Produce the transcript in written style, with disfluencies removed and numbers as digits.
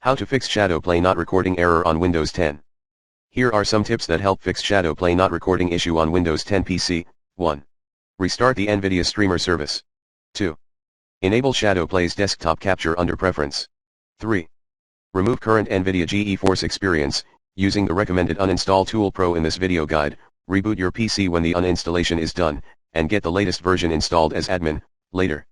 How to fix Shadowplay not recording error on Windows 10. Here are some tips that help fix Shadowplay not recording issue on Windows 10 PC. 1. Restart the NVIDIA streamer service. 2. Enable Shadowplay's desktop capture under Preference. 3. Remove current NVIDIA GeForce Experience, using the recommended uninstall tool Pro in this video guide. Reboot your PC when the uninstallation is done, and get the latest version installed as admin, later.